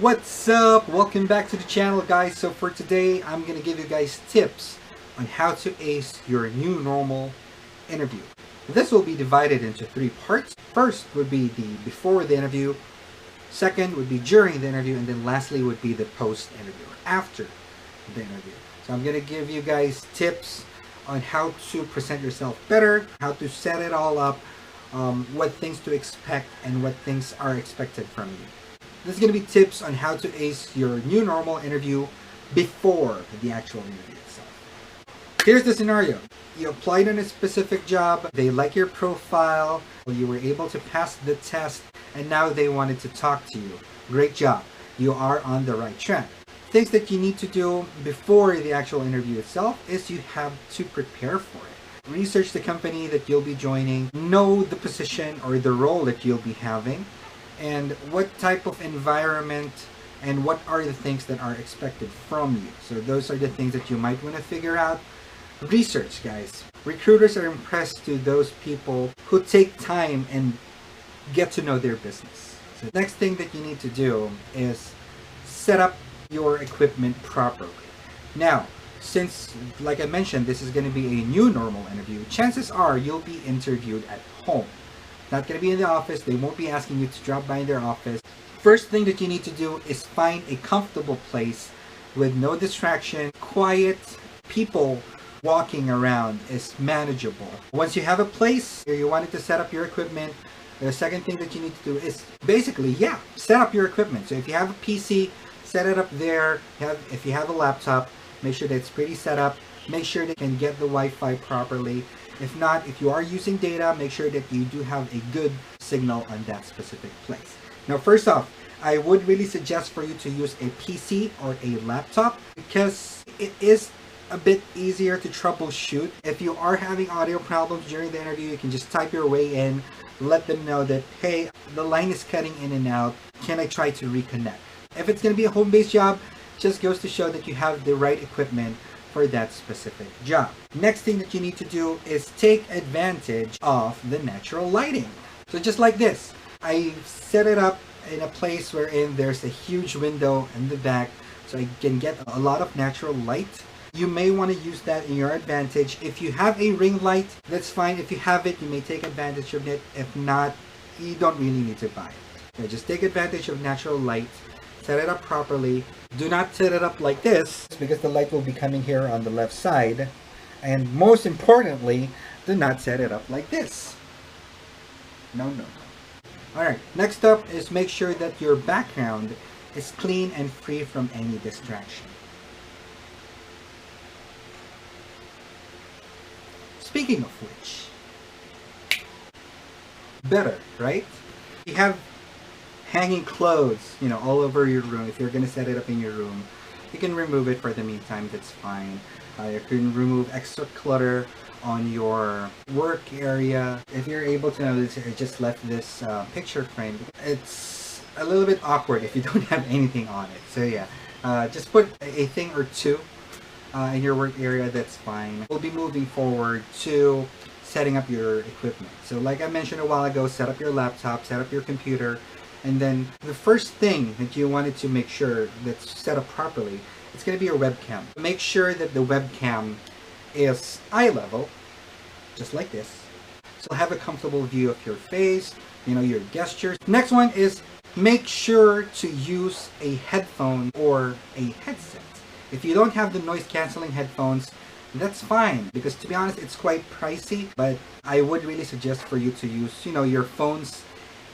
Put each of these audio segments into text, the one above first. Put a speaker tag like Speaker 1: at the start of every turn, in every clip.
Speaker 1: What's up? Welcome back to the channel, guys. So for today, I'm gonna give you guys tips on how to ace your new normal interview. This will be divided into three parts. First would be the before the interview, second would be during the interview, and then lastly would be the post interview, or after the interview. So I'm gonna give you guys tips on how to present yourself better, how to set it all up, what things to expect, and what things are expected from you. This is going to be tips on how to ace your new normal interview before the actual interview itself. Here's the scenario. You applied on a specific job, they like your profile, you were able to pass the test, and now they wanted to talk to you. Great job. You are on the right track. Things that you need to do before the actual interview itself is you have to prepare for it. Research the company that you'll be joining, know the position or the role that you'll be having, and what type of environment and what are the things that are expected from you. So those are the things that you might want to figure out. Research, guys. Recruiters are impressed to those people who take time and get to know their business. So the next thing that you need to do is set up your equipment properly. Now, since, like I mentioned, this is going to be a new normal interview, chances are you'll be interviewed at home. Not going to be in the office. They won't be asking you to drop by in their office. First thing that you need to do is find a comfortable place with no distraction. Quiet people walking around is manageable. Once you have a place where you wanted to set up your equipment, the second thing that you need to do is basically, set up your equipment. So if you have a PC, set it up there. If you have a laptop, make sure that it's pretty set up. Make sure that you can get the Wi-Fi properly. If not, if you are using data, make sure that you do have a good signal on that specific place. Now, first off, I would really suggest for you to use a PC or a laptop because it is a bit easier to troubleshoot. If you are having audio problems during the interview, you can just type your way in, let them know that, hey, the line is cutting in and out. Can I try to reconnect? If it's going to be a home-based job, just goes to show that you have the right equipment for that specific job. Next thing that you need to do is take advantage of the natural lighting. So just like this, I set it up in a place wherein there's a huge window in the back so I can get a lot of natural light. You may want to use that in your advantage. If you have a ring light, that's fine. If you have it, you may take advantage of it. If not, you don't really need to buy it. So just take advantage of natural light. Set it up properly. Do not set it up like this because the light will be coming here on the left side. And most importantly, do not set it up like this. No. Alright, next up is make sure that your background is clean and free from any distraction. Speaking of which, better, right? You have hanging clothes, all over your room. If you're going to set it up in your room, you can remove it for the meantime. That's fine. You can remove extra clutter on your work area. If you're able to notice, I just left this picture frame. It's a little bit awkward if you don't have anything on it. So just put a thing or two in your work area. That's fine. We'll be moving forward to setting up your equipment. So like I mentioned a while ago, set up your laptop, set up your computer. And then the first thing that you wanted to make sure that's set up properly, it's going to be your webcam. Make sure that the webcam is eye level, just like this. So have a comfortable view of your face, your gestures. Next one is make sure to use a headphone or a headset. If you don't have the noise canceling headphones, that's fine because to be honest, it's quite pricey. But I would really suggest for you to use, your phone's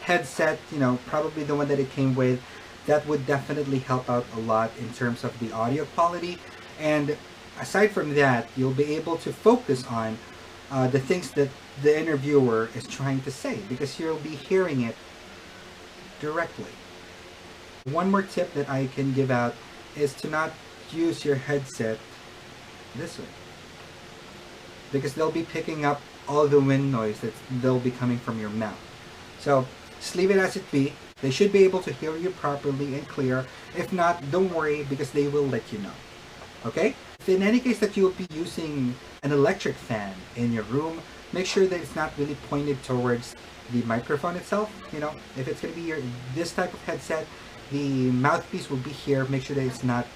Speaker 1: headset, probably the one that it came with. That would definitely help out a lot in terms of the audio quality. And aside from that, you'll be able to focus on the things that the interviewer is trying to say because you'll be hearing it directly. One more tip that I can give out is to not use your headset this way because they'll be picking up all the wind noise that they'll be coming from your mouth. So just leave it as it be. They should be able to hear you properly and clear. If not, don't worry because they will let you know. Okay? If in any case that you'll be using an electric fan in your room, make sure that it's not really pointed towards the microphone itself. If it's going to be this type of headset, the mouthpiece will be here, make sure that it's not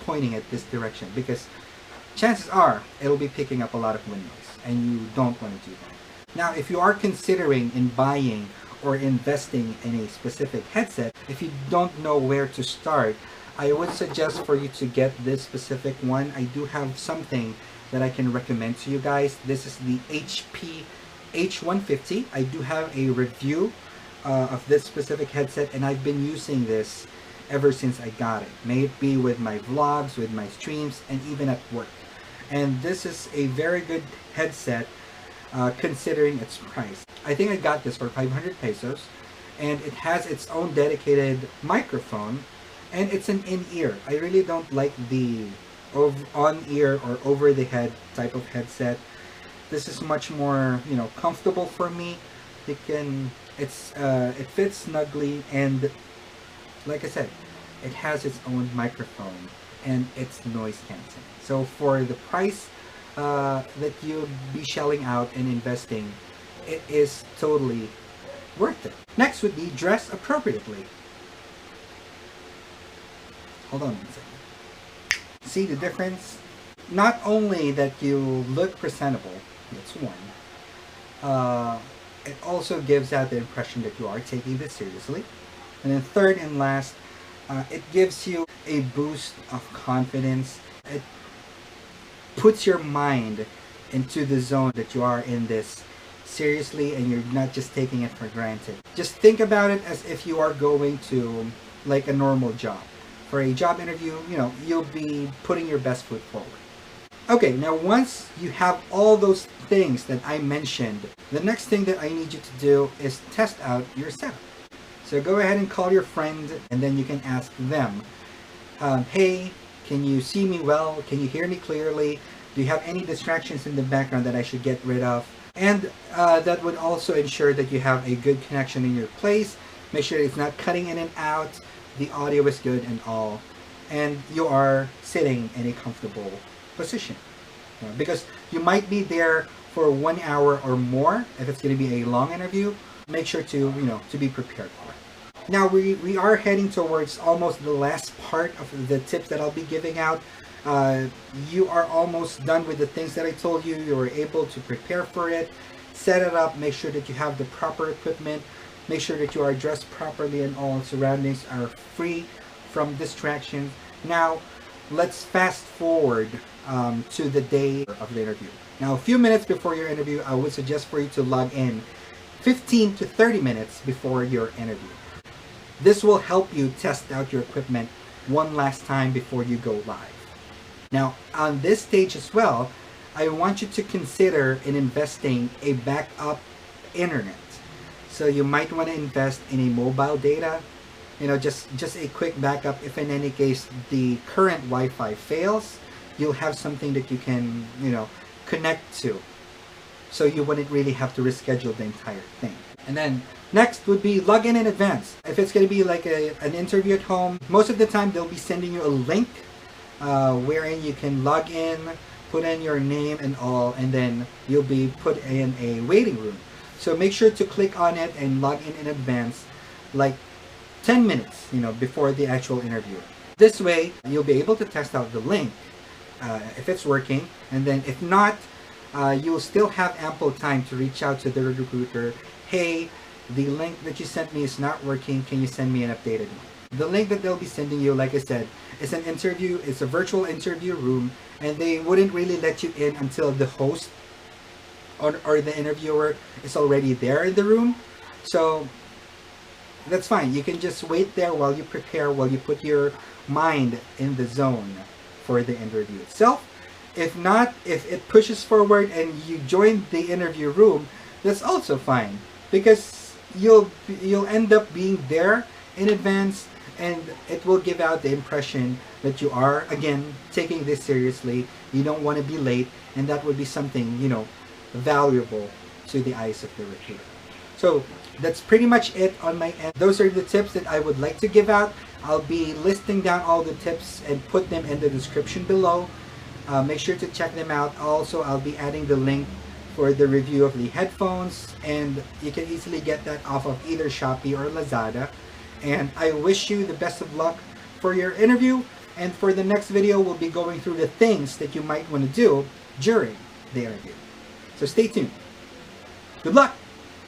Speaker 1: pointing at this direction, because chances are it'll be picking up a lot of wind noise, and you don't want to do that. Now, if you are considering in buying or investing in a specific headset, if you don't know where to start, I would suggest for you to get this specific one. I do have something that I can recommend to you guys. This is the HP H150. I do have a review of this specific headset, and I've been using this ever since I got it. May it be with my vlogs, with my streams, and even at work. And this is a very good headset considering its price. I think I got this for 500 pesos, and it has its own dedicated microphone, and it's an in-ear. I really don't like the on-ear or over-the-head type of headset. This is much more, you know, comfortable for me. It fits snugly, and like I said, it has its own microphone and it's noise cancelling. So for the price that you'll be shelling out and investing, it is totally worth it. Next would be dress appropriately. Hold on 1 second. See the difference? Not only that you look presentable, that's one. It also gives out the impression that you are taking this seriously. And then third and last, it gives you a boost of confidence. It puts your mind into the zone that you are in this seriously, and you're not just taking it for granted. Just think about it as if you are going to like a normal job. For a job interview, you know, you'll be putting your best foot forward. Okay, now once you have all those things that I mentioned, the next thing that I need you to do is test out your setup. So go ahead and call your friend, and then you can ask them, hey, can you see me well? Can you hear me clearly? Do you have any distractions in the background that I should get rid of? And that would also ensure that you have a good connection in your place. Make sure it's not cutting in and out. The audio is good and all. And you are sitting in a comfortable position. Because you might be there for 1 hour or more. If it's going to be a long interview, make sure to, to be prepared for it. Now we are heading towards almost the last part of the tips that I'll be giving out. You are almost done with the things that I told you. You were able to prepare for it, set it up, make sure that you have the proper equipment, make sure that you are dressed properly and all surroundings are free from distractions. Now let's fast forward to the day of the interview. Now a few minutes before your interview, I would suggest for you to log in 15 to 30 minutes before your interview. This will help you test out your equipment one last time before you go live. Now on this stage as well, I want you to consider in investing a backup internet. So you might want to invest in a mobile data, just a quick backup. If in any case the current Wi-Fi fails, you'll have something that you can, connect to. So you wouldn't really have to reschedule the entire thing. And then next would be log in advance. If it's going to be like an interview at home, most of the time they'll be sending you a link wherein you can log in, put in your name and all, and then you'll be put in a waiting room. So make sure to click on it and log in advance, like 10 minutes, before the actual interview. This way, you'll be able to test out the link if it's working, and then if not, you'll still have ample time to reach out to the recruiter. Hey, the link that you sent me is not working. Can you send me an updated one? The link that they'll be sending you, like I said, is an interview. It's a virtual interview room, and they wouldn't really let you in until the host or the interviewer is already there in the room. So that's fine. You can just wait there while you prepare, while you put your mind in the zone for the interview itself. If not, if it pushes forward and you join the interview room, that's also fine, because you'll end up being there in advance, and it will give out the impression that you are, again, taking this seriously. You don't want to be late, and that would be something, valuable to the eyes of the recruiter. So that's pretty much it on my end. Those are the tips that I would like to give out. I'll be listing down all the tips and put them in the description below. Make sure to check them out. Also, I'll be adding the link for the review of the headphones, and you can easily get that off of either Shopee or Lazada. And I wish you the best of luck for your interview. And for the next video, we'll be going through the things that you might want to do during the interview. So stay tuned. Good luck!